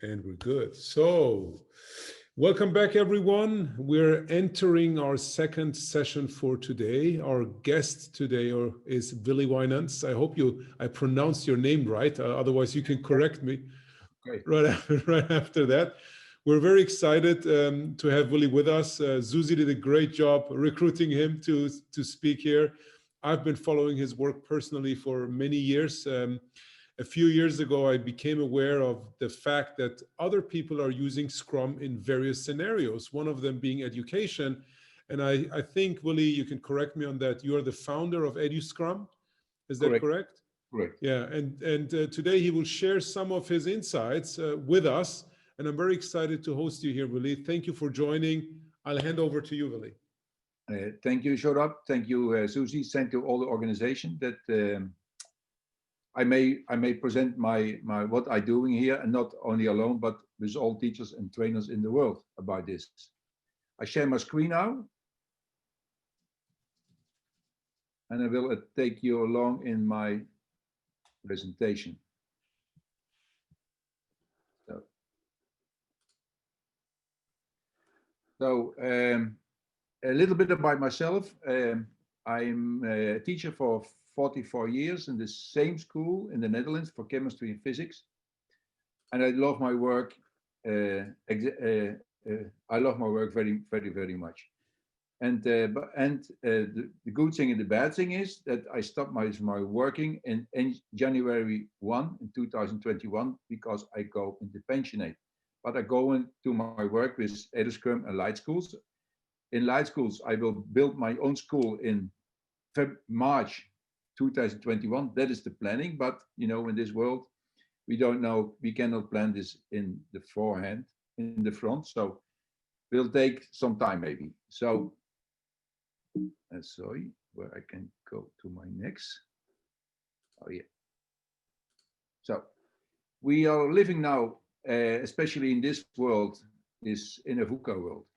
And we're good. So, welcome back, everyone. We're entering our second session for today. Our guest today is Willy Wijnands. I hope I pronounced your name right. Otherwise, you can correct me Okay. right after that. We're very excited to have Willy with us. Susie did a great job recruiting him to speak here. I've been following his work personally for many years. A few years ago, I became aware of the fact that other people are using Scrum in various scenarios, one of them being education. And I think, Willy, you can correct me on that. You are the founder of eduScrum. Is that Correct. correct? Correct. Yeah, and today he will share some of his insights with us. And I'm very excited to host you here, Willy. Thank you for joining. I'll hand over to you, Willy. Thank you, Shorab. Thank you, Susie. Thank you all the organization that I may present my what I'm doing here, and not only alone, but with all teachers and trainers in the world about this. I share my screen now, and I will take you along in my presentation. So a little bit about myself. I'm a teacher for 44 years in the same school in the Netherlands for chemistry and physics. And I love my work. I love my work very, very, very much. And the good thing and the bad thing is that I stopped my working in January 1 in 2021 because I go into pensionate. But I go into my work with eduScrum and light schools. In light schools, I will build my own school in March 2021. That is the planning. But you know, in this world, we don't know. We cannot plan this in the forehand, in the front. So will take some time maybe. So sorry, where I can go to my next. Oh yeah. So we are living now, especially in this world, in a VUCA world.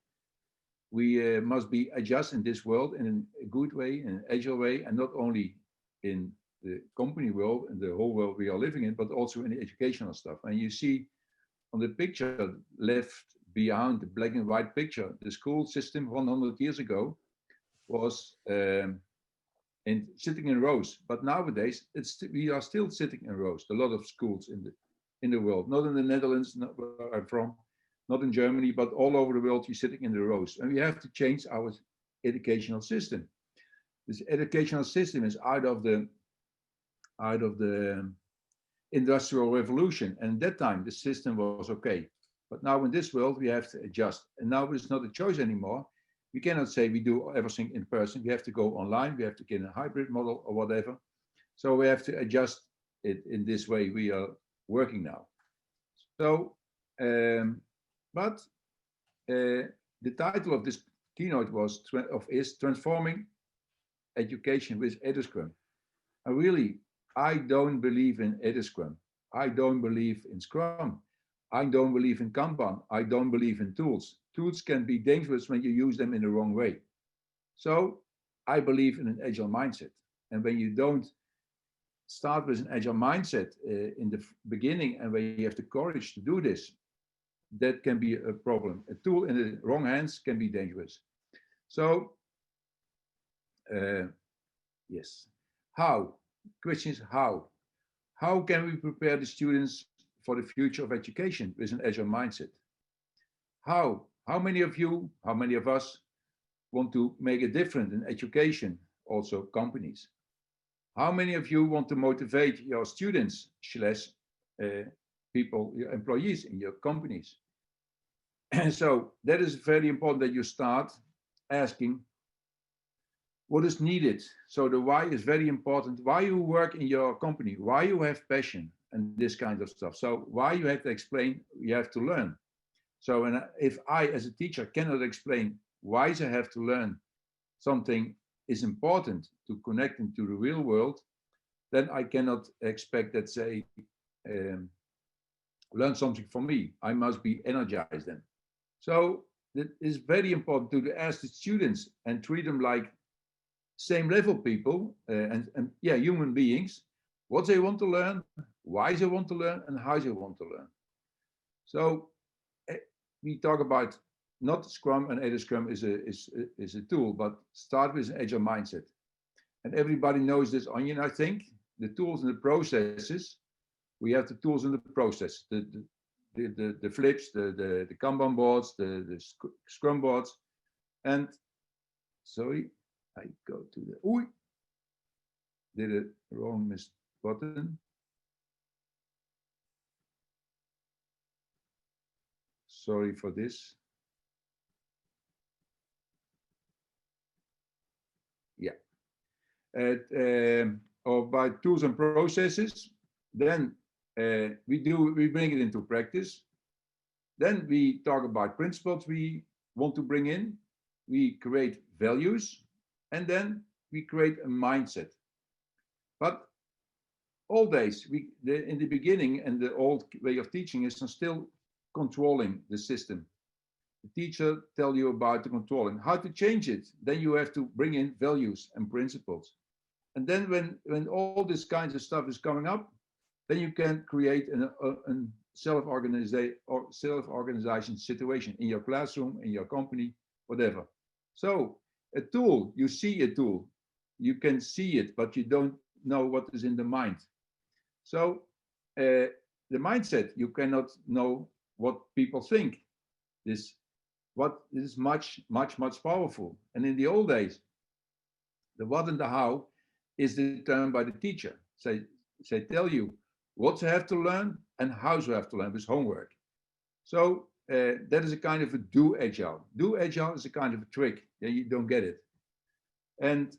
We must be adjust in this world in a good way, in an agile way, and not only in the company world and the whole world we are living in, but also in the educational stuff. And you see on the picture left behind the black and white picture, the school system 100 years ago was sitting in rows. But nowadays, we are still sitting in rows. A lot of schools in the world, not in the Netherlands, not where I'm from, not in Germany, but all over the world, you're sitting in the rows. And we have to change our educational system. This educational system is out of the industrial revolution. And at that time, the system was okay. But now in this world, we have to adjust. And now it's not a choice anymore. We cannot say we do everything in person. We have to go online. We have to get a hybrid model or whatever. So we have to adjust it in this way we are working now. So, the title of this keynote is Transforming Education with eduScrum. And really, I don't believe in eduScrum. I don't believe in Scrum. I don't believe in Kanban. I don't believe in tools. Tools can be dangerous when you use them in the wrong way. So I believe in an agile mindset. And when you don't start with an agile mindset in the beginning, and when you have the courage to do this, that can be a problem. A tool in the wrong hands can be dangerous. So, yes. How? Question is how? How can we prepare the students for the future of education with an agile mindset? How? How many of you, how many of us want to make a difference in education, also companies? How many of you want to motivate your students / people, your employees in your companies? And so that is very important that you start asking what is needed. So the why is very important. Why you work in your company, why you have passion and this kind of stuff. So why you have to explain, you have to learn. So if I, as a teacher, cannot explain why I have to learn something is important to connect into the real world, then I cannot expect that they learn something from me. I must be energized then. So it is very important to ask the students and treat them like same level people and human beings, what they want to learn, why they want to learn, and how they want to learn. So we talk about not Scrum, and eduScrum is a tool, but start with an agile mindset. And everybody knows this onion, I think. The tools and the processes. We have the tools and the process, the flips, the Kanban boards, the Scrum boards. And sorry, I go to the, ooh, did a wrong miss button. Sorry for this. Yeah. Or by tools and processes, then we bring it into practice. Then we talk about principles we want to bring in. We create values, and then we create a mindset. But all days, in the beginning, and the old way of teaching is still controlling the system. The teacher tell you about the controlling, how to change it. Then you have to bring in values and principles. And then when all this kinds of stuff is coming up, then you can create a self-organization situation in your classroom, in your company, whatever. So a tool, you see a tool, you can see it, but you don't know what is in the mind. So the mindset, you cannot know what people think. This is much powerful. And in the old days, the what and the how is determined by the teacher. They tell you what you have to learn and how you have to learn with homework. So that is a kind of a do agile. Do agile is a kind of a trick. Yeah, you don't get it. And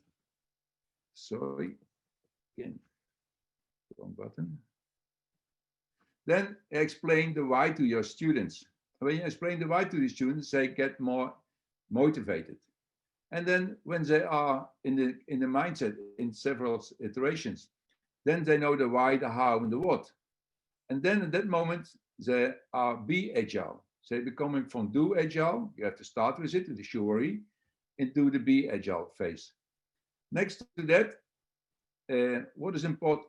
sorry, again, wrong button. Then explain the why to your students. When you explain the why to the students, they get more motivated. And then when they are in the mindset in several iterations, then they know the why, the how, and the what. And then at that moment, they are be agile. So becoming from do agile, you have to start with it, the theory, into the be agile phase. Next to that, what is important?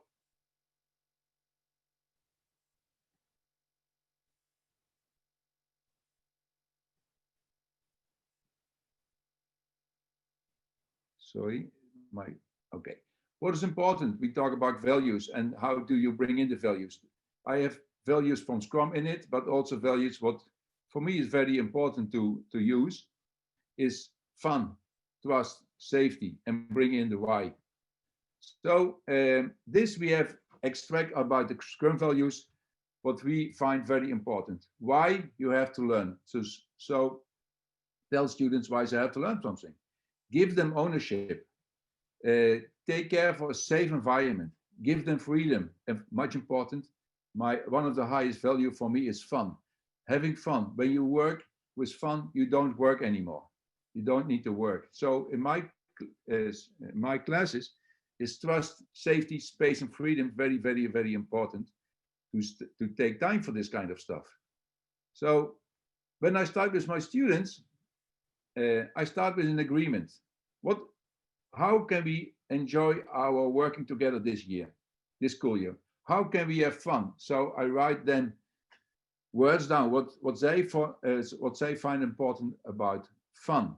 Sorry, okay. What is important? We talk about values and how do you bring in the values. I have values from Scrum in it, but also values what for me is very important to use is fun, trust, safety, and bring in the why. So this we have extract about the Scrum values, what we find very important. Why you have to learn. So tell students why they have to learn something. Give them ownership. Take care for a safe environment. Give them freedom. And much important, one of the highest value for me is fun. Having fun. When you work with fun, you don't work anymore. You don't need to work. So in my classes, is trust, safety, space, and freedom very, very, very important to take time for this kind of stuff. So when I start with my students, I start with an agreement. How can we enjoy our working together this school year? How can we have fun? So I write then words down what they find important about fun.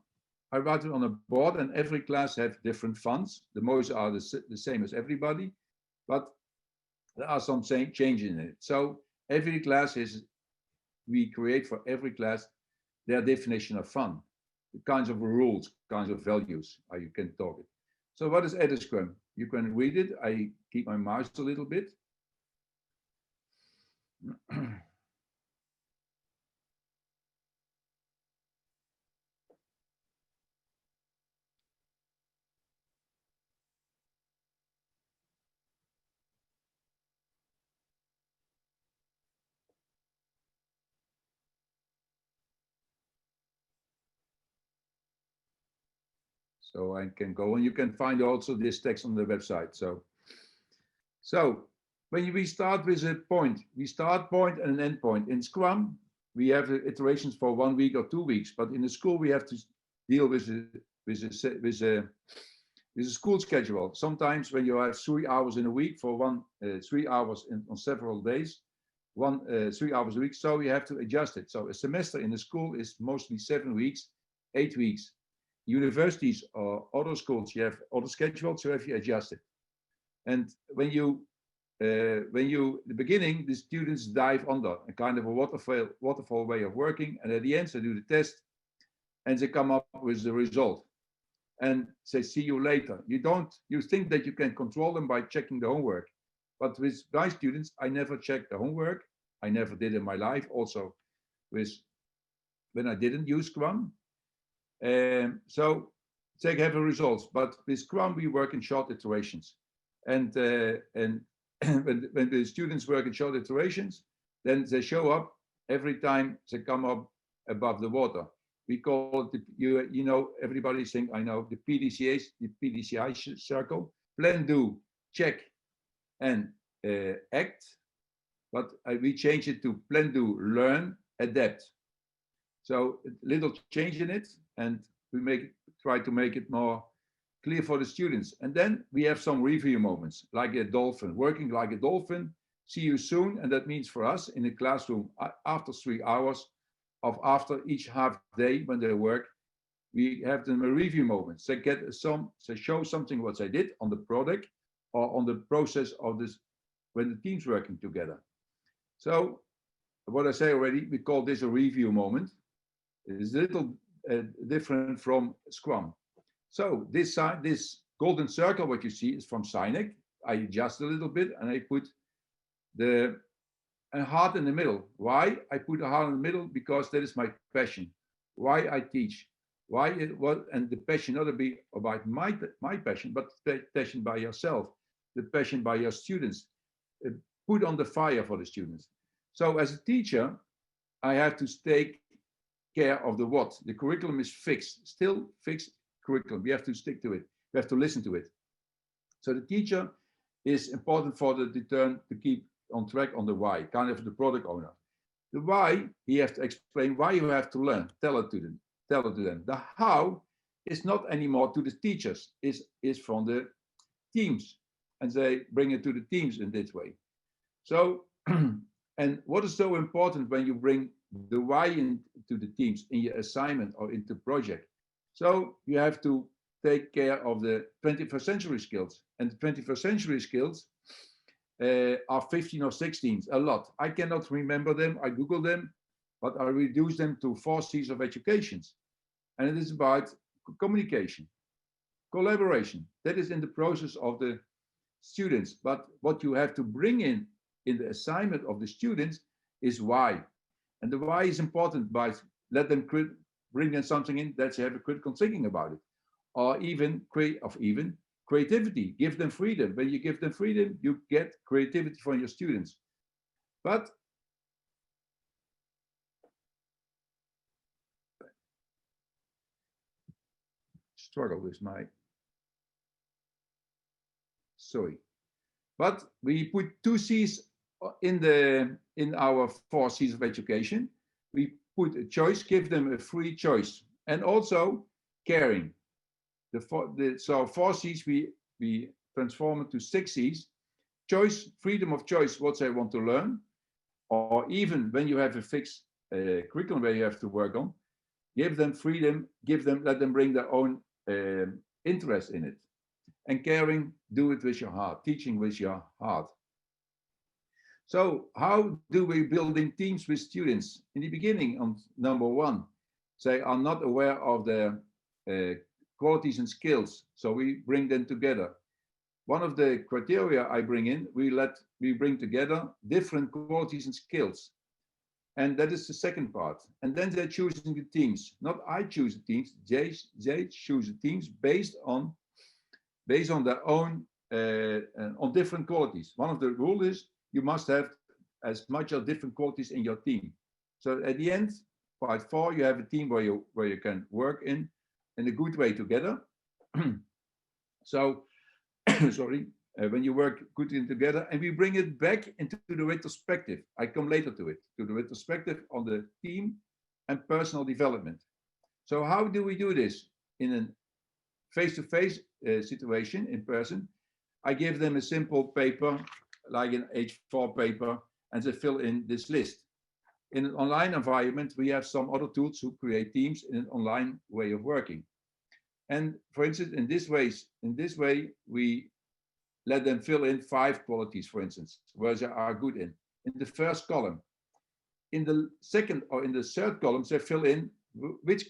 I write it on a board, and every class have different funs. The most are the same as everybody, but there are some changes in it. So every class we create for every class their definition of fun, the kinds of rules, kinds of values, how you can talk it. So what is eduScrum? You can read it. I keep my mouse a little bit. So I can go, and you can find also this text on the website. So when we start with a point, we start point and an end point. In Scrum, we have iterations for 1 week or 2 weeks, but in the school we have to deal with a school schedule. Sometimes when you have 3 hours in a week for 3 hours on several days, 3 hours a week, so you have to adjust it. So a semester in a school is mostly 7 weeks, 8 weeks. Universities or other schools, you have other schedules, so have you adjust it. And when you, in the beginning, the students dive under a kind of a waterfall way of working, and at the end they do the test, and they come up with the result, and say see you later. You think that you can control them by checking the homework, but with my students, I never checked the homework. I never did in my life. Also, when I didn't use Scrum, so they have the results. But with Scrum, we work in short iterations, and when the students work in short iterations, then they show up every time they come up above the water. We call it you know, everybody think I know the PDCI circle: plan, do, check, and act. But we change it to plan, do, learn, adapt. So a little change in it, and we try to make it more clear for the students. And then we have some review moments, like a dolphin, working like a dolphin. See you soon. And that means for us in the classroom, after 3 hours of after each half day when they work, we have them a review moment. They show something what they did on the product or on the process of this when the team's working together. So what I say already, we call this a review moment. It's a little different from Scrum. So this golden circle, what you see, is from Sinek. I adjust a little bit and I put a heart in the middle. Why I put a heart in the middle? Because that is my passion. Why I teach. And the passion not to be about my passion, but the passion by yourself, the passion by your students. Put on the fire for the students. So as a teacher, I have to take care of the what. The curriculum is fixed, still fixed curriculum. We have to stick to it. We have to listen to it. So the teacher is important for the turn to keep on track on the why, kind of the product owner. The why, he has to explain why you have to learn. Tell it to them. The how is not anymore to the teachers, is from the teams. And they bring it to the teams in this way. So, and what is so important when you bring the why into the teams in your assignment or into project? So you have to take care of the 21st century skills. And the 21st century skills are 15 or 16, a lot. I cannot remember them, I Google them, but I reduce them to 4 C's of education. And it is about communication, collaboration. That is in the process of the students. But what you have to bring in the assignment of the students is why. And the why is important by let them bring in something in that they have a critical thinking about it. Or even creativity, give them freedom. When you give them freedom, you get creativity from your students. But struggle with my, sorry. But we put 2 C's in our 4 C's of education. We put a choice, give them a free choice, and also caring. So 4 C's we transform it to 6 C's. Choice, freedom of choice, what they want to learn, or even when you have a fixed curriculum where you have to work on, give them freedom, let them bring their own interest in it. And caring, do it with your heart, teaching with your heart. So how do we build in teams with students? In the beginning, on number 1, they are not aware of their qualities and skills, so we bring them together. One of the criteria I bring in, we bring together different qualities and skills. And that is the second part. And then they're choosing the teams. Not I choose the teams, they choose the teams based on their own, on different qualities. One of the rules is you must have as much of different qualities in your team. So at the end, part 4, you have a team where you can work in a good way together. So, sorry, when you work good together, and we bring it back into the retrospective. I come later to the retrospective on the team and personal development. So how do we do this in a face-to-face situation in person? I give them a simple paper, like an H4 paper, and they fill in this list. In an online environment, we have some other tools who create teams in an online way of working. And for instance, in this way, we let them fill in 5 qualities, for instance, where they are good in. In the first column. In the second or in the third column, they fill in which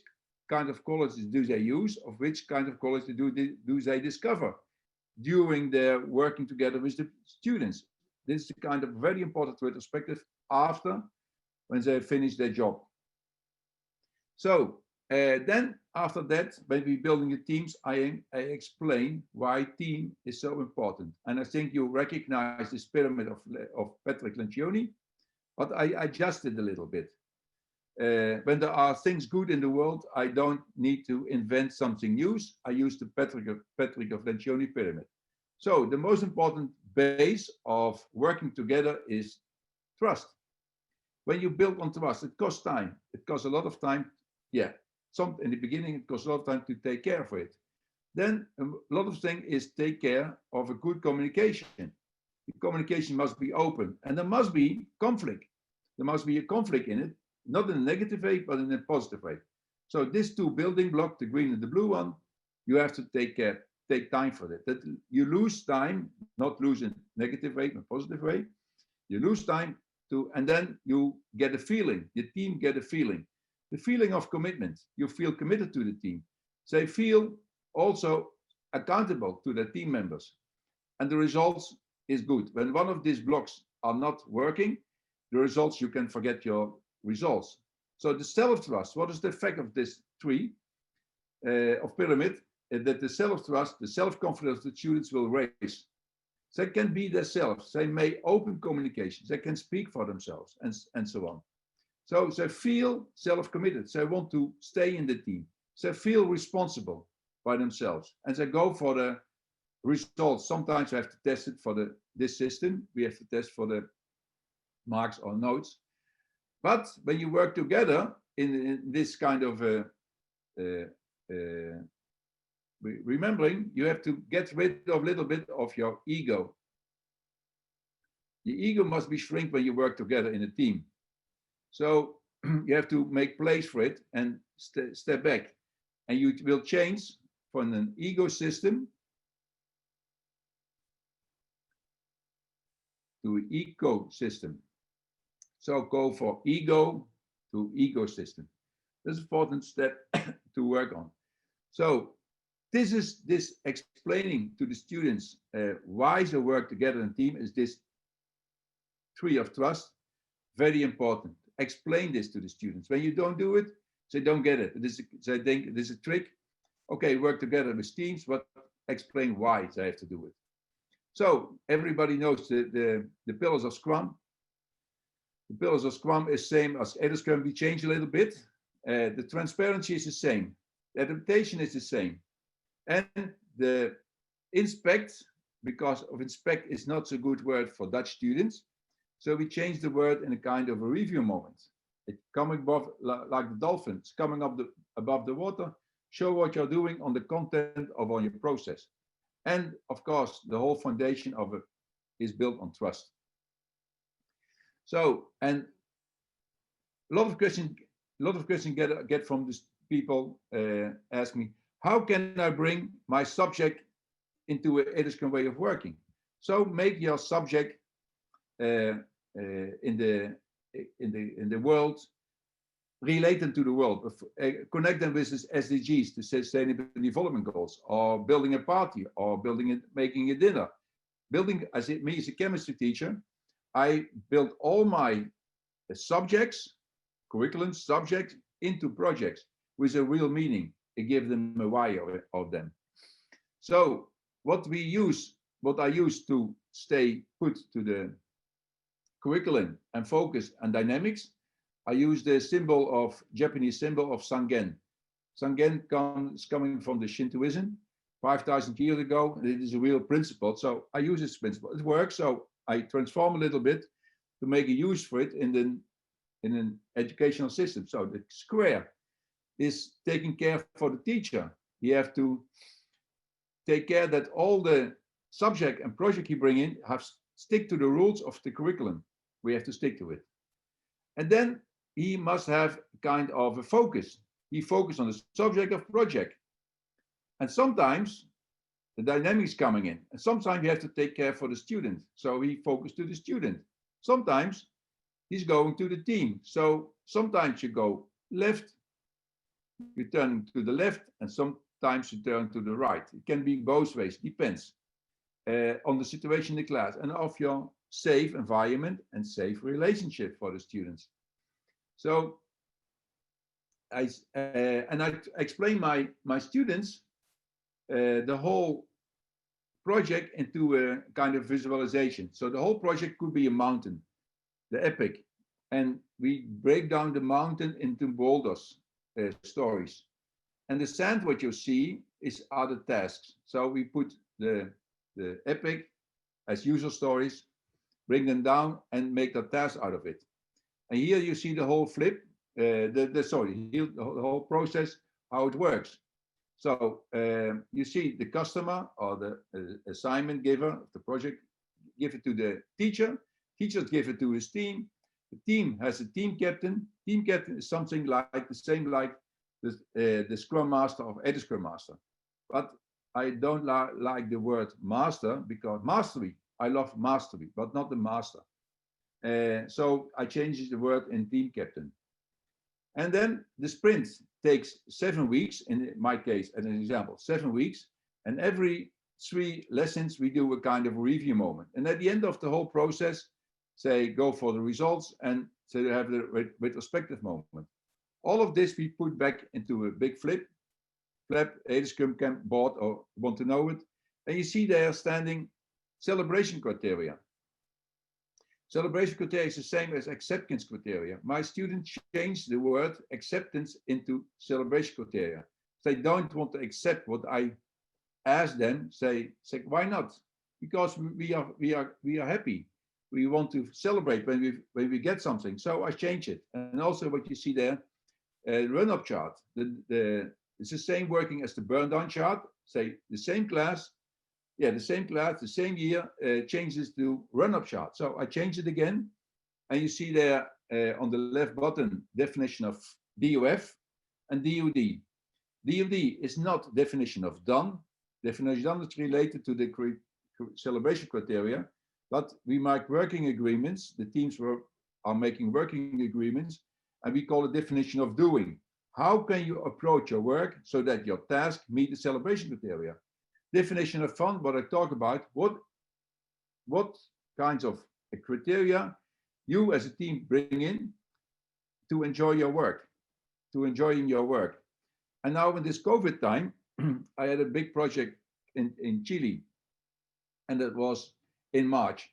kind of qualities do they use, or which kind of qualities do they discover during their working together with the students. This is a kind of very important retrospective after when they finish their job. So then after that, when we're building the teams, I explain why team is so important. And I think you recognize this pyramid of Patrick Lencioni, but I adjusted a little bit. When there are things good in the world, I don't need to invent something new. I use the Patrick of Lencioni pyramid. So the most important base of working together is trust. When you build on trust, it costs time. It costs a lot of time. Yeah, in the beginning, it costs a lot of time to take care of it. Then a lot of things is take care of a good communication. The communication must be open, and there must be conflict. There must be a conflict in it, not in a negative way, but in a positive way. So these 2 building blocks, the green and the blue one, you have to take time for it. That you lose time, not lose in a negative way, but positive way. You lose time and then you get a feeling. The team get a feeling. The feeling of commitment. You feel committed to the team. They feel also accountable to their team members. And the results is good. When one of these blocks are not working, the results, you can forget your results. So the self-trust, what is the effect of this tree of pyramid? That the self-trust, the self-confidence of the students will raise. They can be themselves. They may open communication. They can speak for themselves and so on. So they feel self-committed. They want to stay in the team. They feel responsible by themselves. And they go for the results. Sometimes we have to test it for this system. We have to test for the marks or notes. But when you work together in this kind of remembering, you have to get rid of a little bit of your ego. The ego must be shrink when you work together in a team. So you have to make place for it and step back. And you will change from an ego system to an ecosystem. So go for ego to ecosystem. That's an important step to work on. So this is explaining to the students why they work together in a team is this tree of trust. Very important. Explain this to the students. When you don't do it, they don't get it. They think this is a trick. Okay, work together with teams, but explain why they have to do it. So everybody knows the pillars of Scrum. The pillars of Scrum is same as eduScrum. We change a little bit. The transparency is the same. The adaptation is the same. And the inspect, because of inspect is not so good word for Dutch students. So we changed the word in a kind of a review moment. It's coming above, like the dolphins, coming up above the water, show what you're doing on the content of on your process. And of course, the whole foundation of it is built on trust. So, and a lot of questions get from these people ask me, how can I bring my subject into an eduScrum way of working? So make your subject in the world related to the world. Connect them with SDGs, the Sustainable Development Goals, or building a party, or making a dinner. Me as a chemistry teacher, I built all my subjects, curriculum subjects, into projects with a real meaning. I give them a why of them. So what I use to stay put to the curriculum and focus and dynamics, I use the Japanese symbol of Sangen. Sangen is coming from the Shintoism 5,000 years ago. And it is a real principle. So I use this principle. It works. So I transform a little bit to make a use for it in an educational system. So the square is taking care for the teacher. You have to take care that all the subject and project you bring in stick to the rules of the curriculum. We have to stick to it. And then he must have kind of a focus. He focused on the subject of project. And sometimes the dynamics coming in. And sometimes you have to take care for the student. So he focused to the student. Sometimes he's going to the team. So sometimes you go left, you turn to the left, and sometimes you turn to the right. It can be both ways, depends on the situation in the class and of your safe environment and safe relationship for the students. So I explain my students the whole project into a kind of visualization. So the whole project could be a mountain, the epic, and we break down the mountain into boulders, stories. And the sand, what you see, are the tasks. So we put the epic as user stories, bring them down, and make the task out of it. And here you see the whole flip, the whole process, how it works. So you see the customer or the assignment giver of the project give it to the teacher. Teachers give it to his team. The team has a team captain. Team captain is something like the same like the Scrum Master or eduScrum Master. But I don't like the word master because mastery, I love mastery, but not the master. So I changed the word in team captain. And then the sprint takes 7 weeks, in my case, as an example, 7 weeks. And every 3 lessons, we do a kind of review moment. And at the end of the whole process, say, go for the results and so you have the retrospective moment. All of this we put back into a big flap, eduScrum can board or want to know it. And you see there standing celebration criteria. Celebration criteria is the same as acceptance criteria. My students changed the word acceptance into celebration criteria. They don't want to accept what I ask them. Say why not? Because we are happy. We want to celebrate when we get something. So I change it. And also what you see there, run-up chart. It's the same working as the burn-down chart. Say the same class. Yeah, the same class, the same year, changes to run-up chart. So I change it again, and you see there on the left button definition of DOF and DOD. DOD is not definition of done. Definition done is related to the celebration criteria, but we make working agreements. The teams are making working agreements, and we call it definition of doing. How can you approach your work so that your task meet the celebration criteria? Definition of fun, what I talk about, what kinds of criteria you as a team bring in to enjoy your work, to enjoying your work. And now in this COVID time, I had a big project in Chile, and that was in March,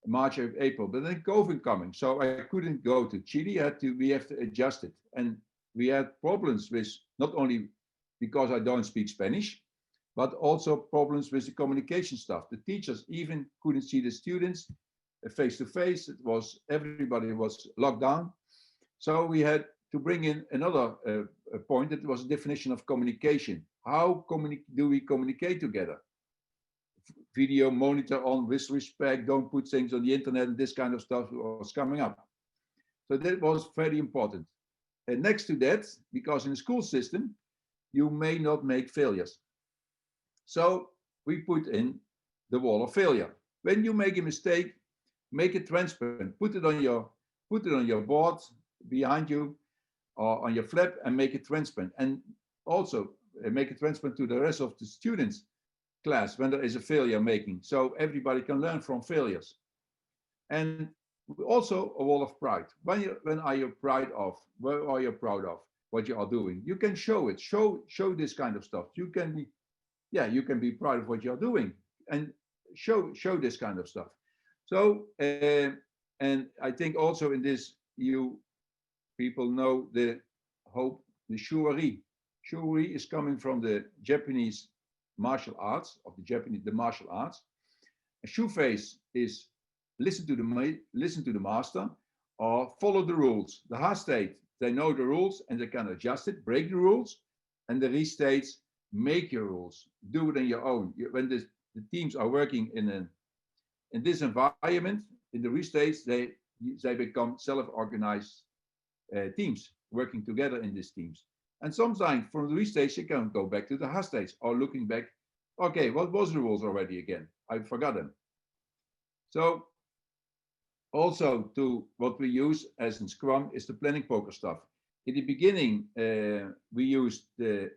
April, but then COVID coming. So I couldn't go to Chile, we have to adjust it. And we had problems with, not only because I don't speak Spanish, but also problems with the communication stuff. The teachers even couldn't see the students face to face. Everybody was locked down. So we had to bring in another point that was a definition of communication. How do we communicate together? Video monitor on with respect, don't put things on the internet, and this kind of stuff was coming up. So that was very important. And next to that, because in the school system, you may not make failures. So we put in the wall of failure. When you make a mistake, make it transparent. Put it on your board behind you or on your flap and make it transparent. And also make it transparent to the rest of the students' class when there is a failure making. So everybody can learn from failures. And also a wall of pride. When are you proud of? Where are you proud of what you are doing? You can show it. Show this kind of stuff. You can be proud of what you're doing and show this kind of stuff. So, and I think also in this, you people know the shuri. Shuri is coming from the Japanese martial arts, the martial arts. A shoe face is listen to the master or follow the rules. The Ha state, they know the rules and they can adjust it, break the rules, and the Re states, make your rules, do it on your own. When the teams are working in this environment, in the Re states, they they become self-organized teams working together in these teams. And sometimes from the restage, you can go back to the has stage or looking back. Okay, what was the rules already again? I forgot them. So also to what we use as in Scrum is the planning poker stuff. In the beginning, we used the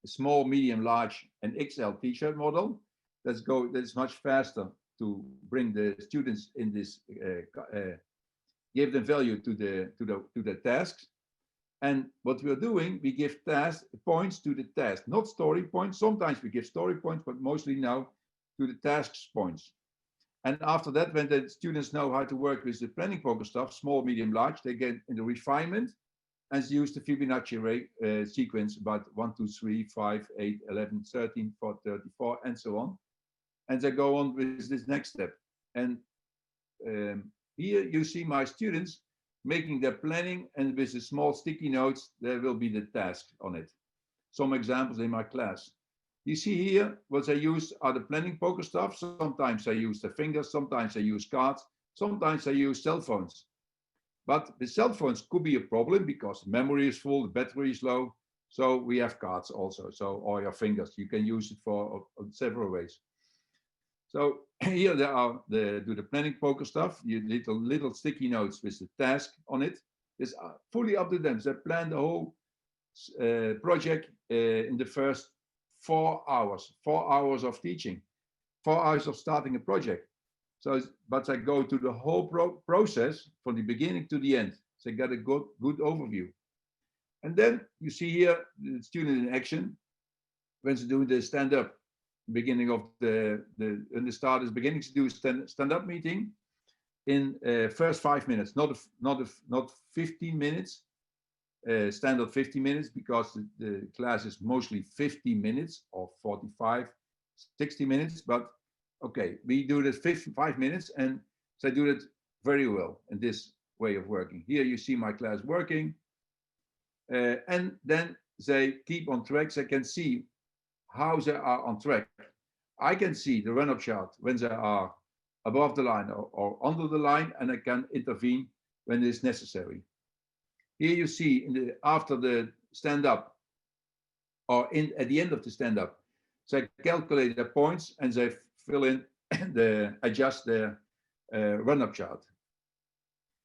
small, medium, large, and XL t-shirt model. That's much faster to bring the students in this, give them value to the tasks. And what we're doing, we give points to the task, not story points. Sometimes we give story points, but mostly now to the tasks points. And after that, when the students know how to work with the planning poker stuff, small, medium, large, they get in the refinement and use the Fibonacci sequence about 1, 2, 3, 5, 8, 11, 13, 4, 34, and so on. And they go on with this next step. And here you see my students making their planning, and with the small sticky notes, there will be the task on it. Some examples in my class. You see here, what I use are the planning poker stuff. Sometimes I use the fingers, sometimes I use cards, sometimes I use cell phones. But the cell phones could be a problem because the memory is full, the battery is low. So we have cards also, so or your fingers. You can use it for several ways. So here there are do the planning poker stuff. You little sticky notes with the task on it. It's fully up to them. They plan the whole project in the first 4 hours. 4 hours of teaching, 4 hours of starting a project. So, but I go to the whole process from the beginning to the end. So I get a good overview. And then you see here the student in action when they do the stand up. Beginning of when the start is beginning to do a stand up meeting in first 5 minutes, not 15 minutes, standard 50 minutes, because the class is mostly 50 minutes or 45, 60 minutes. But okay, we do this 55 minutes, and they do it very well in this way of working. Here you see my class working, and then they keep on track. They can see how they are on track. I can see the run-up chart when they are above the line or under the line, and I can intervene when it is necessary. Here you see after the stand-up or at the end of the stand-up, they calculate their points and they fill in adjust their run-up chart.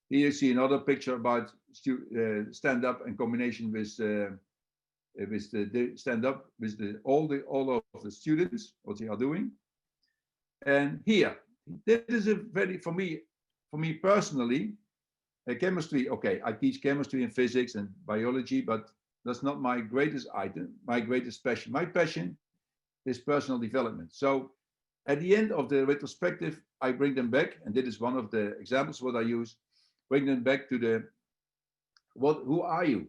Here you see another picture about stand-up in combination with the stand-up with all of the students, what they are doing. And here, this is a very, for me personally, chemistry. Okay, I teach chemistry and physics and biology, but that's not my greatest item, my greatest passion. My passion is personal development. So at the end of the retrospective, I bring them back, and this is one of the examples what I use. Bring them back to who are you?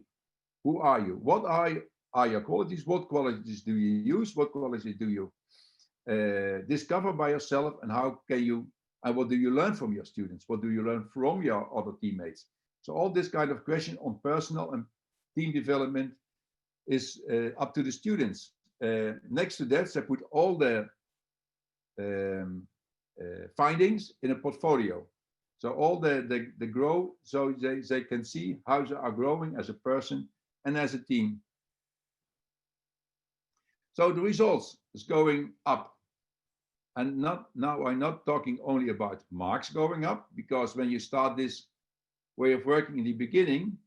Who are you? What are your qualities? What qualities do you use? What qualities do you discover by yourself? And how can you, and what do you learn from your students? What do you learn from your other teammates? So all this kind of question on personal and team development is up to the students. Next to that, they put all their findings in a portfolio. So all the grow, so they can see how they are growing as a person and as a team. So the results is going up. And now I'm not talking only about marks going up, because when you start this way of working in the beginning,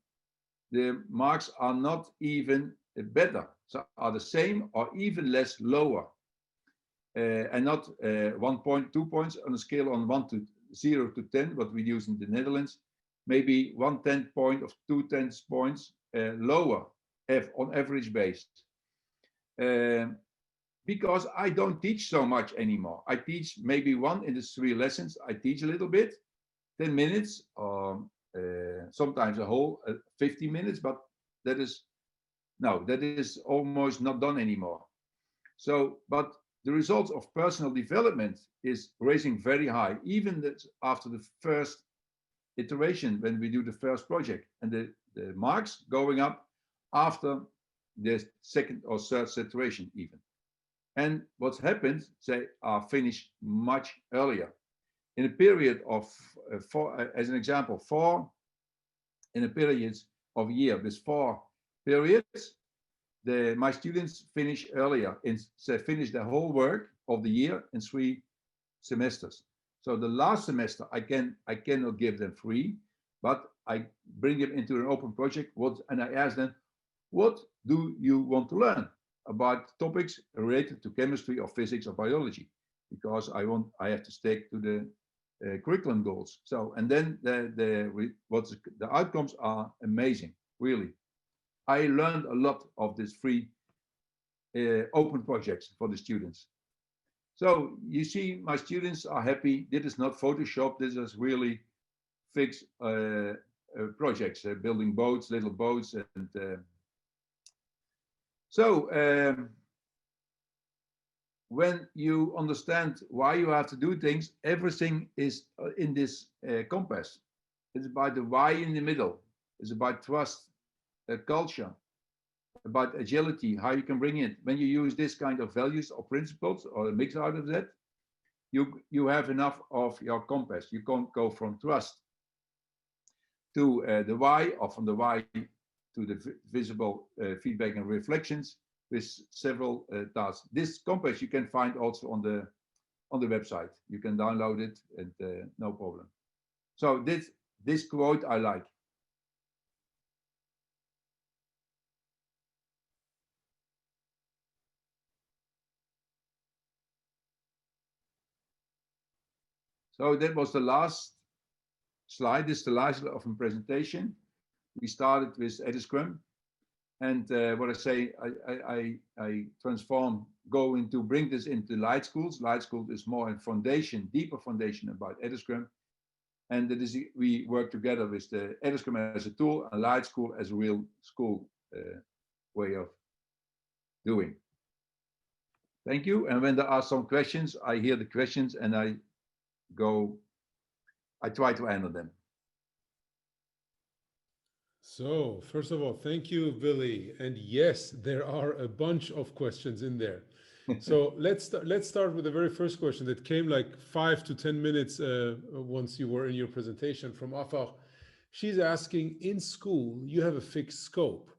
the marks are not even better, so are the same or even less lower. And not 1 point, 2 points on a scale on 0 to 10, what we use in the Netherlands, maybe 1/10 point of 2/10 points lower on average base. Because I don't teach so much anymore. I teach maybe 1 in the 3 lessons. I teach a little bit, 10 minutes, or sometimes a whole 50 minutes, but that is almost not done anymore. So, but the results of personal development is raising very high, even after the first iteration, when we do the first project, and the marks going up after the second or third iteration even. And what's happened, they are finished much earlier. in a period of as an example, in a period of a year with 4 periods, my students finish earlier, they finish the whole work of the year in 3 semesters. So the last semester I cannot give them free, but I bring them into an open project. And I ask them, what do you want to learn about topics related to chemistry or physics or biology? Because I have to stick to the curriculum goals. So, and then the outcomes are amazing, really. I learned a lot of these free open projects for the students. So you see, my students are happy. This is not Photoshop. This is really fixed projects, building boats, little boats. And when you understand why you have to do things, everything is in this compass. It's about the why in the middle. It's about trust, culture, about agility, how you can bring it. When you use this kind of values or principles or a mix out of that, you have enough of your compass. You can't go from trust to the why, or from the why to the visible feedback and reflections with several tasks. This compass you can find also on the website. You can download it, and no problem. So this quote I like. So that was the last slide. This is the last of my presentation. We started with eduScrum, and what I say, I transform, going to bring this into Light Schools. Light School is more a foundation, deeper foundation about eduScrum, and that is we work together with the eduScrum as a tool and Light School as a real school way of doing. Thank you. And when there are some questions, I hear the questions and I try to answer them. So first of all, thank you, Willy. And yes, there are a bunch of questions in there. So let's start with the very first question that came like 5 to 10 minutes once you were in your presentation from Afar. She's asking, in school, you have a fixed scope.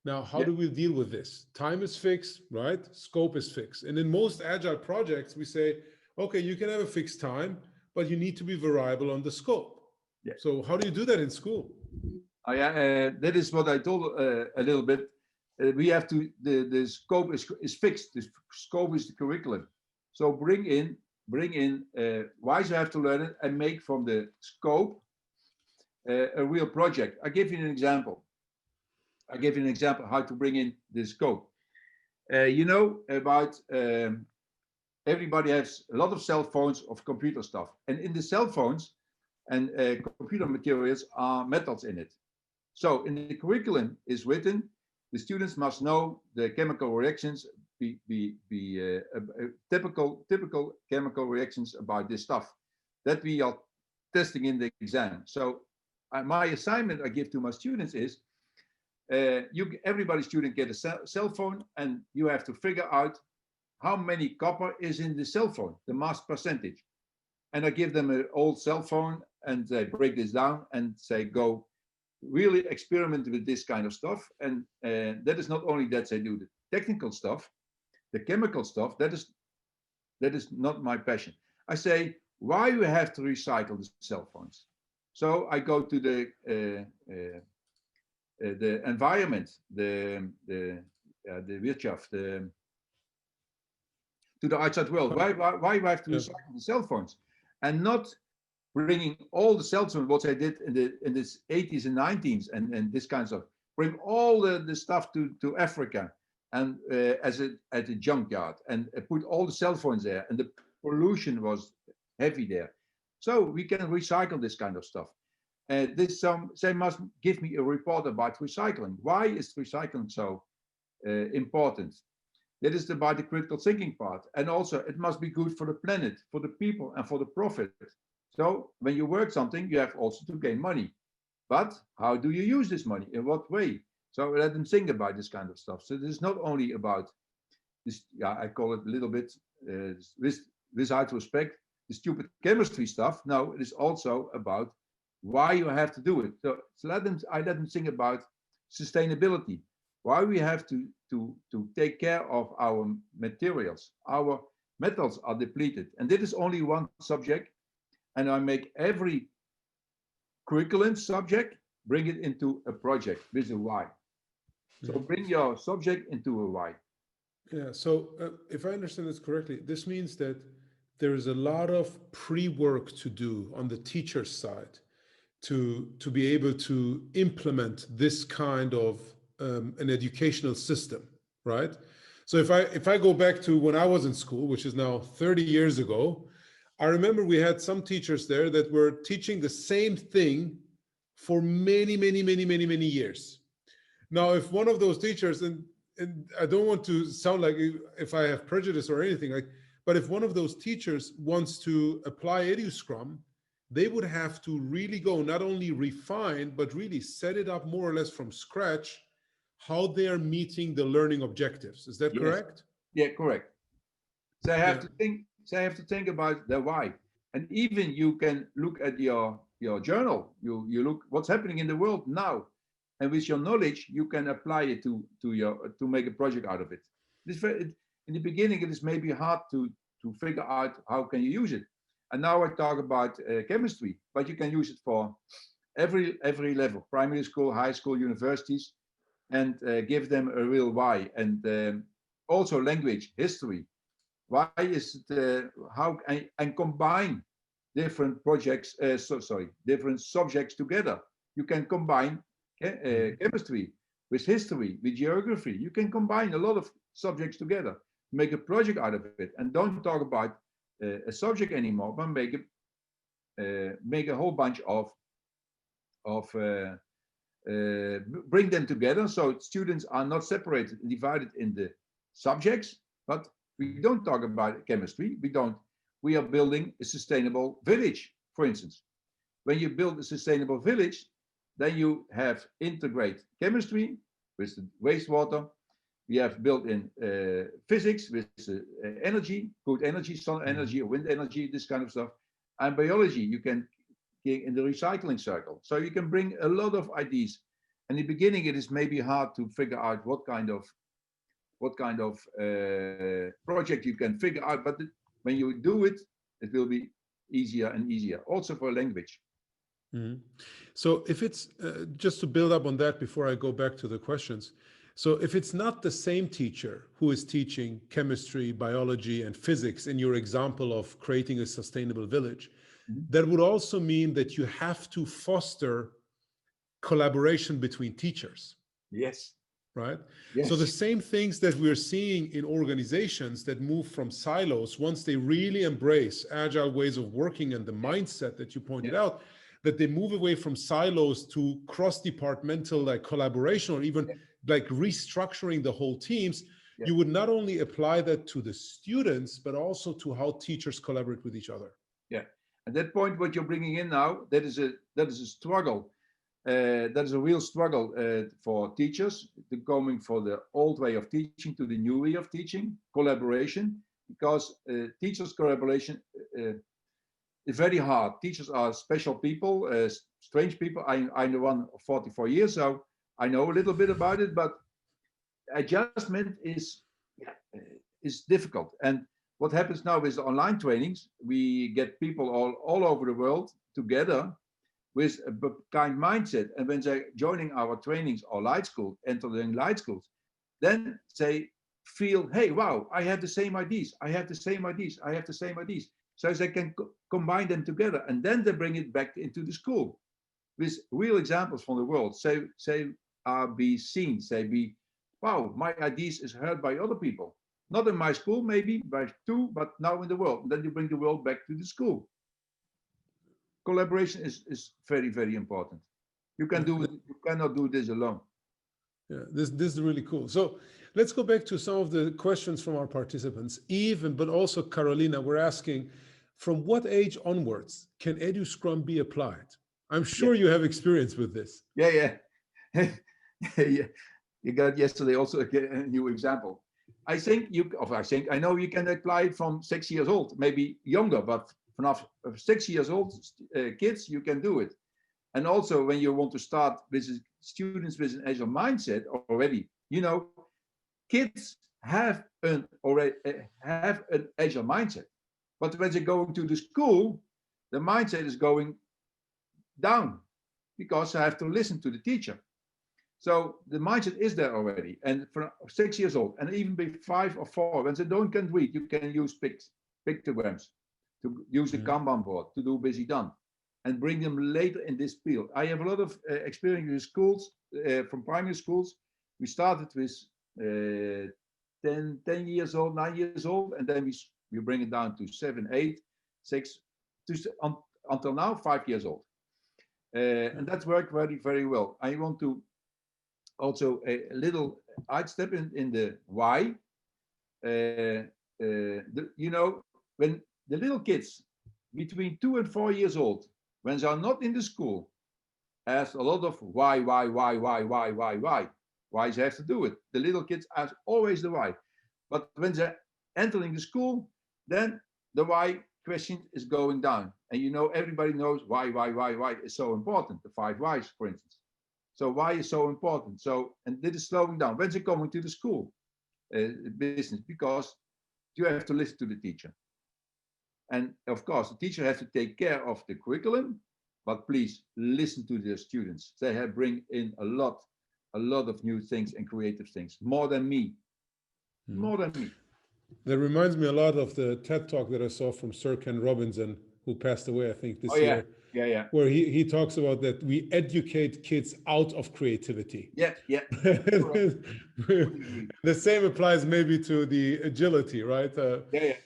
Now, how do we deal with this? Time is fixed, right? Scope is fixed. And in most Agile projects, we say, okay, you can have a fixed time, but you need to be variable on the scope. Yeah. So how do you do that in school? That is what I told a little bit. We have to, the scope is fixed. The scope is the curriculum. So bring in why you have to learn it, and make from the scope a real project. I give you an example. How to bring in the scope. You know about everybody has a lot of cell phones of computer stuff, and in the cell phones and computer materials are metals in it. So in the curriculum is written, the students must know the chemical reactions, typical chemical reactions about this stuff that we are testing in the exam. So my assignment I give to my students is, everybody student get a cell phone, and you have to figure out how many copper is in the cell phone, the mass percentage. And I give them an old cell phone, and they break this down and say, go really experiment with this kind of stuff. And that is not only that they do the technical stuff, the chemical stuff, that is not my passion. I say, why you have to recycle the cell phones? So I go to the environment, the Wirtschaft, to the outside world. Why you have to recycle the cell phones, and not bringing all the cell phones, what I did in the 80s and 90s and this kind of stuff. Bring all the stuff to Africa and at a junkyard, and put all the cell phones there, and the pollution was heavy there. So we can recycle this kind of stuff. They must give me a report about recycling. Why is recycling so important? That is about the critical thinking part. And also it must be good for the planet, for the people, and for the profit. So when you work something, you have also to gain money. But how do you use this money? In what way? So let them think about this kind of stuff. So this is not only about this, I call it a little bit, without respect, the stupid chemistry stuff. No, it is also about why you have to do it. So I let them think about sustainability, why we have to take care of our materials. Our metals are depleted, and this is only one subject. And I make every curriculum subject, bring it into a project with a why. So bring your subject into a why. Yeah, so if I understand this correctly, this means that there is a lot of pre-work to do on the teacher's side to be able to implement this kind of an educational system, right? So if I go back to when I was in school, which is now 30 years ago, I remember we had some teachers there that were teaching the same thing for many, many, many, many, many years. Now, if one of those teachers, and I don't want to sound like if I have prejudice or anything, like, but if one of those teachers wants to apply eduScrum, they would have to really go not only refine, but really set it up more or less from scratch, how they are meeting the learning objectives. Is that correct? Yeah, correct. So I have to think. So I have to think about the why, and even you can look at your journal. You look what's happening in the world now, and with your knowledge, you can apply it to make a project out of it. In the beginning, it is maybe hard to figure out how can you use it. And now I talk about chemistry, but you can use it for every level: primary school, high school, universities, and give them a real why. And also language, history. Why is it how and combine different projects? Different subjects together. You can combine chemistry with history, with geography. You can combine a lot of subjects together, make a project out of it, and don't talk about a subject anymore, but make a whole bunch of bring them together so students are not separated and divided in the subjects. But we don't talk about chemistry. We are building a sustainable village, for instance. When you build a sustainable village, then you have integrate chemistry with the wastewater. We have built in physics with energy, good energy, sun energy, wind energy, this kind of stuff. And biology, you can get in the recycling circle. So you can bring a lot of ideas. In the beginning, it is maybe hard to figure out what kind of project you can figure out. But when you do it, it will be easier and easier, also for language. Mm-hmm. So if it's just to build up on that before I go back to the questions. So if it's not the same teacher who is teaching chemistry, biology, and physics in your example of creating a sustainable village, that would also mean that you have to foster collaboration between teachers. Yes. Right? Yes. So the same things that we're seeing in organizations that move from silos, once they really embrace agile ways of working and the mindset that you pointed out, that they move away from silos to cross-departmental like collaboration or even like restructuring the whole teams, you would not only apply that to the students, but also to how teachers collaborate with each other. Yeah. At that point, what you're bringing in now, that is a struggle. That is a real struggle for teachers, going for the old way of teaching to the new way of teaching, collaboration, because teachers' collaboration is very hard. Teachers are special people, strange people. I'm the one of 44 years, so I know a little bit about it, but adjustment is difficult. And what happens now is the online trainings, we get people all over the world together with a kind mindset. And when they're joining our trainings or light school, entering light schools, then they feel, hey, wow, I have the same ideas. I have the same ideas. I have the same ideas. So they can combine them together. And then they bring it back into the school with real examples from the world. So be seen, be, wow, my ideas is heard by other people. Not in my school, maybe by two, but now in the world. And then you bring the world back to the school. Collaboration is very, very important. You cannot do this alone. Yeah, this is really cool. So let's go back to some of the questions from our participants. But also Carolina, we're asking, from what age onwards can eduScrum be applied? I'm sure you have experience with this. Yeah. You got yesterday also a new example. I know you can apply it from 6 years old, maybe younger, but from 6 years old kids, you can do it. And also when you want to start with students with an Agile mindset already, you know, kids have an Agile mindset. But when they're going to the school, the mindset is going down because I have to listen to the teacher. So the mindset is there already. And from 6 years old, and even be 5 or 4, when they can't read, you can use pictograms, to use the Kanban board, to do busy done, and bring them later in this field. I have a lot of experience with schools, from primary schools. We started with 10 years old, 9 years old, and then we bring it down to 7, 8, 6, until now 5 years old. And that's worked very, very well. I want to also a little step in the why. You know, when the little kids between 2 and 4 years old, when they are not in the school, ask a lot of why they have to do it. The little kids ask always the why. But when they're entering the school, then the why question is going down. And you know, everybody knows why is so important, the 5 whys, for instance. So why is so important? So, and this is slowing down. When they're coming to the school business, because you have to listen to the teacher. And of course, the teacher has to take care of the curriculum, but please listen to the students. They have bring in a lot of new things and creative things, more than me, more than me. That reminds me a lot of the TED Talk that I saw from Sir Ken Robinson, who passed away, I think, this year. Yeah. Where he talks about that we educate kids out of creativity. Yeah. The same applies maybe to the agility, right? Yeah.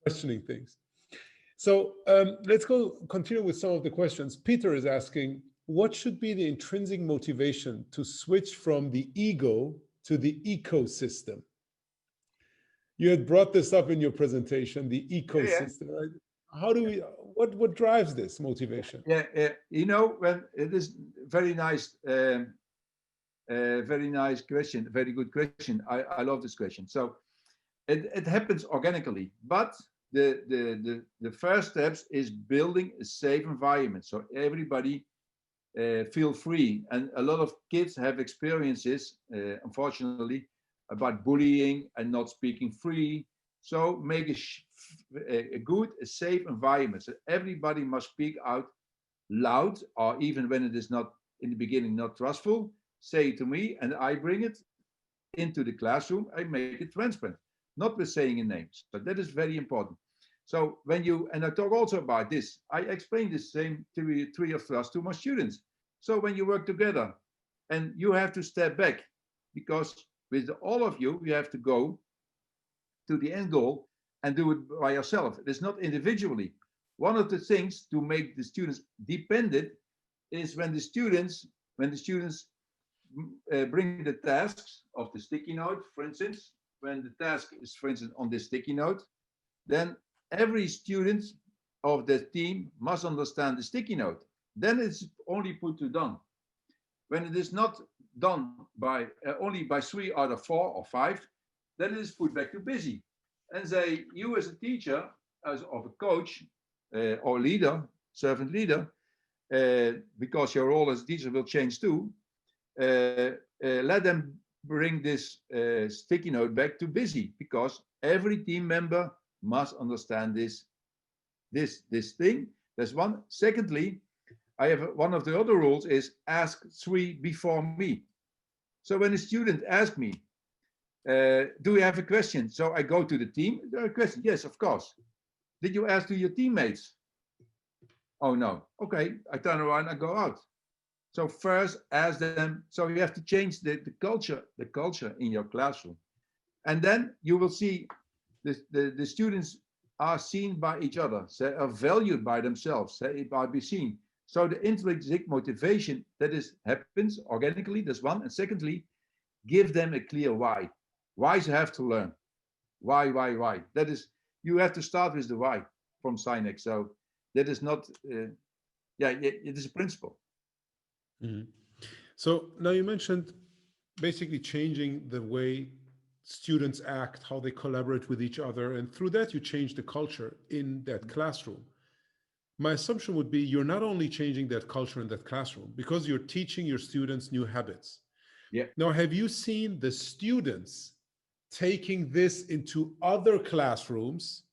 Questioning things. So let's continue with some of the questions. Peter is asking, what should be the intrinsic motivation to switch from the ego to the ecosystem? You had brought this up in your presentation, the ecosystem, right? How do we, what drives this motivation? Yeah, you know, when it is very nice question, very good question. I love this question. So it happens organically, but the first steps is building a safe environment. So everybody feel free. And a lot of kids have experiences, unfortunately, about bullying and not speaking free. So make a good, safe environment. So everybody must speak out loud, or even when it is not in the beginning not trustful, say it to me, and I bring it into the classroom. I make it transparent, not with saying in names. But that is very important. So when you, and I talk also about this, I explain the same three of us to my students. So when you work together, and you have to step back, because with all of you, you have to go to the end goal and do it by yourself. It is not individually. One of the things to make the students dependent is when the students bring the tasks of the sticky note, for instance, when the task is, for instance, on this sticky note, then every student of the team must understand the sticky note. Then it's only put to done. When it is not done by only by 3 out of 4 or 5, then it is put back to busy. And say, you as a teacher, as of a coach or leader, servant leader, because your role as a teacher will change too, let them bring this sticky note back to busy, because every team member must understand this thing. That's one. Secondly, I have one of the other rules is ask 3 before me. So when a student asks me, do you have a question? So I go to the team. Is there a question? Yes, of course. Did you ask to your teammates? Oh no. Okay, I turn around and go out. So first ask them. So you have to change the culture in your classroom. And then you will see the students are seen by each other. They are valued by themselves. They are be seen. So the intrinsic motivation that happens organically, that's one. And secondly, give them a clear why. Why they have to learn. Why? That is, you have to start with the why from Sinex. So that is not, it is a principle. Mm-hmm. So now you mentioned basically changing the way students act, how they collaborate with each other. And through that, you change the culture in that classroom. my assumption would be you're not only changing that culture in that classroom because you're teaching your students new habits. Yeah. Now, have you seen the students taking this into other classrooms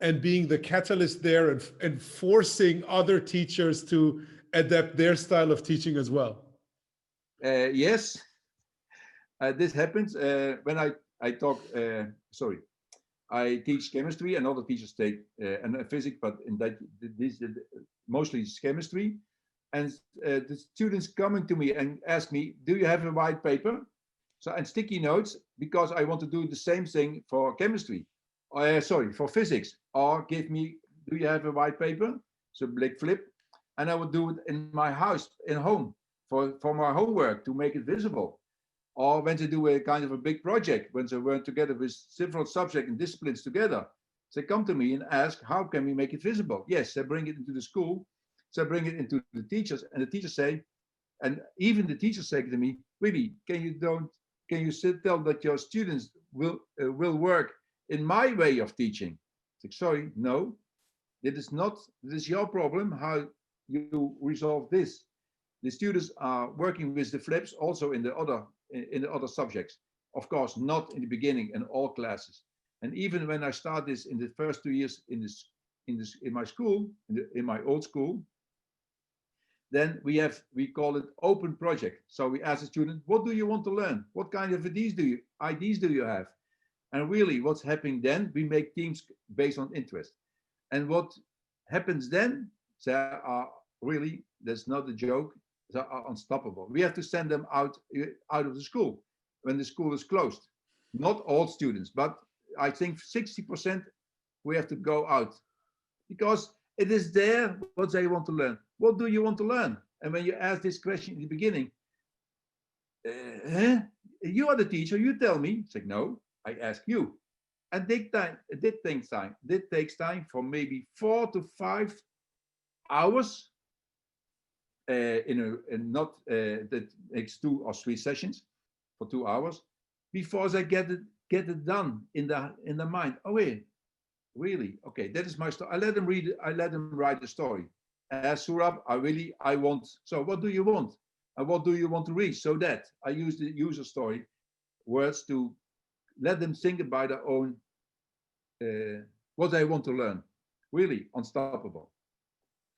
and being the catalyst there and forcing other teachers to adapt their style of teaching as well? Yes, this happens when I talk. Sorry, I teach chemistry, and other teachers take and physics, but in that this mostly is chemistry. And the students coming to me and ask me, "Do you have a white paper?" So and sticky notes because I want to do the same thing for chemistry. Sorry, for physics. Or give me, "Do you have a white paper?" So big flip, and I would do it in my house, in home, for my homework to make it visible. Or when they do a kind of a big project, when they work together with several subjects and disciplines together, they come to me and ask, how can we make it visible? Yes, they bring it into the school, they bring it into the teachers, and the teachers say, and even the teachers say to me, "Willy, can you sit tell that your students will work in my way of teaching?" I say, sorry, no, this is your problem, how you resolve this. The students are working with the flips also in the other subjects. Of course, not in the beginning in all classes. And even when I start this in the first 2 years in my school, in my old school, then we call it open project. So we ask the student, what do you want to learn? What kind of ideas do you have? And really what's happening then, we make teams based on interest. And what happens then, they are really, that's not a joke, they are unstoppable. We have to send them out of the school when the school is closed. Not all students, but I think 60% we have to go out because it is there what they want to learn. What do you want to learn? And when you ask this question in the beginning, you are the teacher, you tell me. It's like, no, I ask you. And it takes time for maybe 4 to 5 hours in not that takes 2 or 3 sessions for 2 hours before they get it done in the mind. Oh wait, really? Okay, that is my story. I let them read it. I let them write the story. As Surab, I want. So what do you want? And what do you want to read? So that I use the user story words to let them think about their own what they want to learn. Really unstoppable.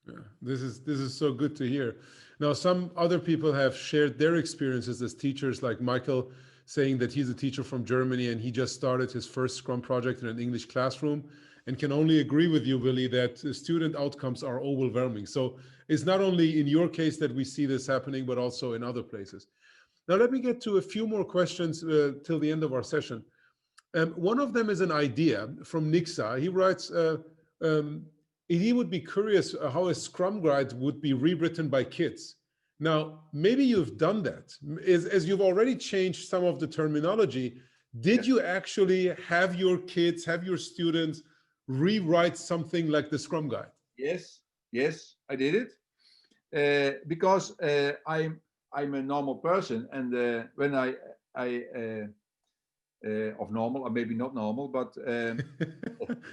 Yeah, this is so good to hear. Now, some other people have shared their experiences as teachers, like Michael saying that he's a teacher from Germany and he just started his first Scrum project in an English classroom, and can only agree with you, Willy, that student outcomes are overwhelming. So it's not only in your case that we see this happening, but also in other places. Now, let me get to a few more questions till the end of our session. One of them is an idea from Nixa. He writes, um, he would be curious how a Scrum guide would be rewritten by kids. Now, maybe you've done that. As you've already changed some of the terminology, did you actually have your kids, have your students rewrite something like the Scrum guide? Yes, I did it because I'm a normal person, and when I of normal, or maybe not normal, but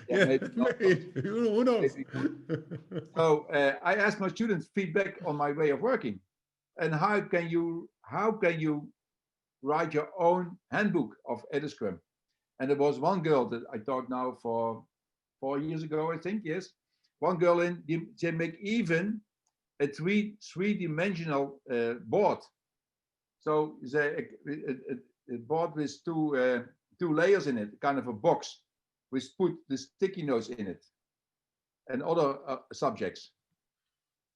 yeah, Yeah, maybe not. But who knows? maybe not. So I asked my students feedback on my way of working, and how can you write your own handbook of eduScrum? And there was one girl that I taught now for 4 years ago, I think. Yes, one girl they make even a three-dimensional board. So a board with two layers in it, kind of a box, which put the sticky notes in it and other subjects.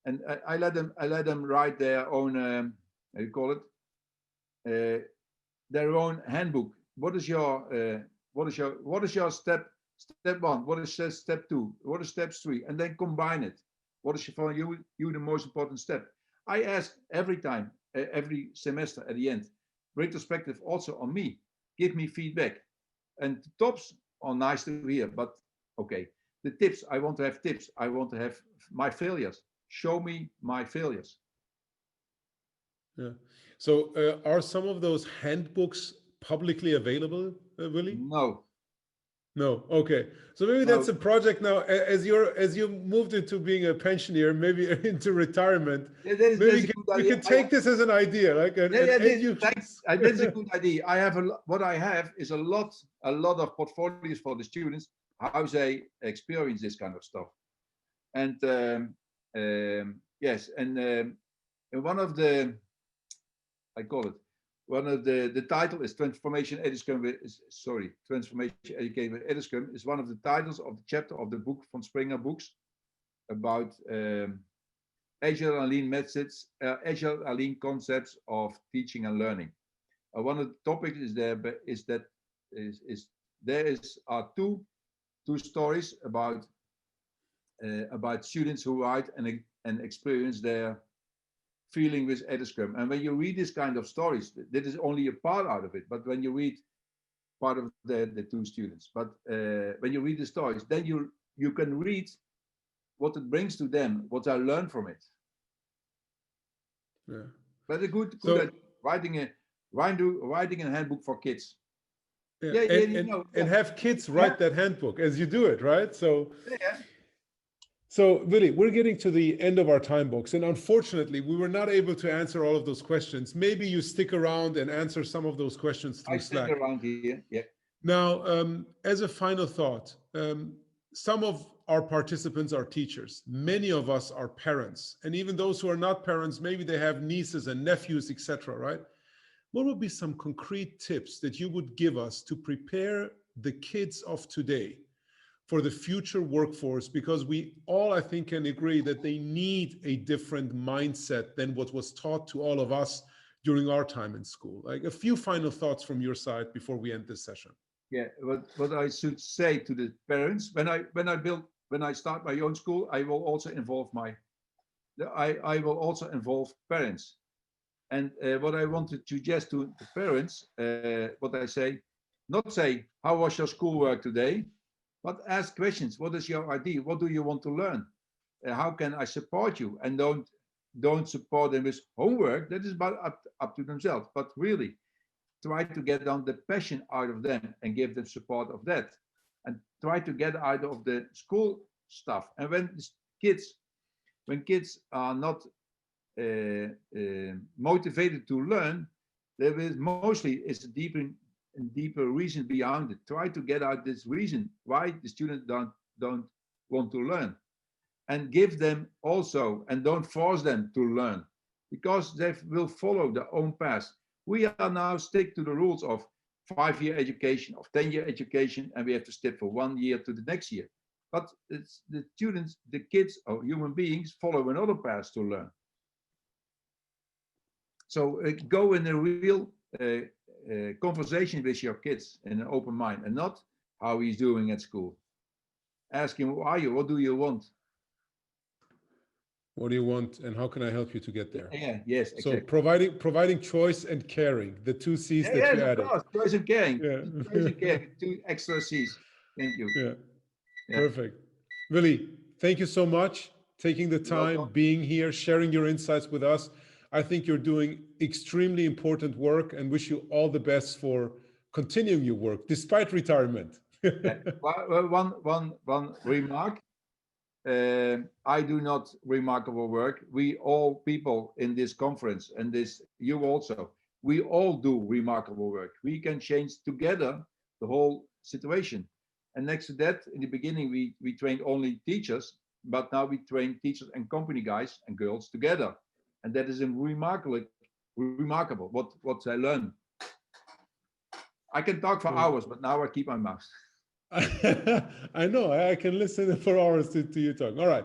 And I let them write their own how you call it their own handbook. What is your step one? What is step two? What is step three? And then combine it. What is for you the most important step? I ask every time, every semester at the end, retrospective also on me. Give me feedback. And the tops are nice to hear, but okay. The tips, I want to have tips. I want to have my failures. Show me my failures. Yeah. So are some of those handbooks publicly available, Willy? No, No. Okay. So maybe that's a project now. As you moved into being a pensioner, maybe into retirement. Yeah, Maybe that's a good we idea. can take this as an idea, like an Thanks. That's a good idea. I have what I have is a lot of portfolios for the students, how they experience this kind of stuff. And yes, and one of the, I call it, one of the title is Transformation education. Transformation education with eduScrum is one of the titles of the chapter of the book from Springer Books about Agile and lean methods, Agile and lean concepts of teaching and learning. One of the topics is there, but there are two stories about students who write and experience their feeling with eduScrum. And when you read this kind of stories, that is only a part out of it. But when you read part of the two students, but when you read the stories, then you can read what it brings to them, what I learned from it. Yeah. But a good writing a handbook for kids. Yeah, and have kids write that handbook as you do it, right? So yeah. So, Willy, we're getting to the end of our time box, and unfortunately, we were not able to answer all of those questions. Maybe you stick around and answer some of those questions through Slack. I stick around here, yeah. Now, as a final thought, some of our participants are teachers. Many of us are parents, and even those who are not parents, maybe they have nieces and nephews, etc., right? What would be some concrete tips that you would give us to prepare the kids of today for the future workforce? Because we all, I think, can agree that they need a different mindset than what was taught to all of us during our time in school. Like a few final thoughts from your side before we end this session. Yeah, what I should say to the parents, when I start my own school, I will also involve I will also involve parents. And what I want to suggest to the parents, what I say, not say, how was your schoolwork today? But ask questions. What is your idea? What do you want to learn? How can I support you? And don't support them with homework. That is about up to themselves. But really, try to get down the passion out of them and give them support of that. And try to get out of the school stuff. And when kids are not motivated to learn, there is mostly is a deeper reason behind it. Try to get out this reason why the students don't want to learn, and give them also, and don't force them to learn, because they will follow their own path. We are now stick to the rules of 5-year education, of 10-year education, and we have to step from 1 year to the next year. But it's the students, the kids, or human beings follow another path to learn. So go in a real conversation with your kids in an open mind, and not how he's doing at school. Ask him, who are you? What do you want? What do you want, and how can I help you to get there? Yeah, yes, exactly. So providing choice and caring, the two C's that you added. Of course, choice and caring. Yeah. Choice and caring, 2 extra C's. Thank you. Yeah. Perfect. Willy, thank you so much, taking the time, being here, sharing your insights with us. I think you're doing extremely important work, and wish you all the best for continuing your work despite retirement. Yeah. One remark. I do not remarkable work. We all people in this conference, and this you also, we all do remarkable work. We can change together the whole situation. And next to that, in the beginning, we trained only teachers, but now we train teachers and company guys and girls together. And that is remarkable what I learn. I can talk for hours, but now I keep my mouth. I know, I can listen for hours to you talk. All right.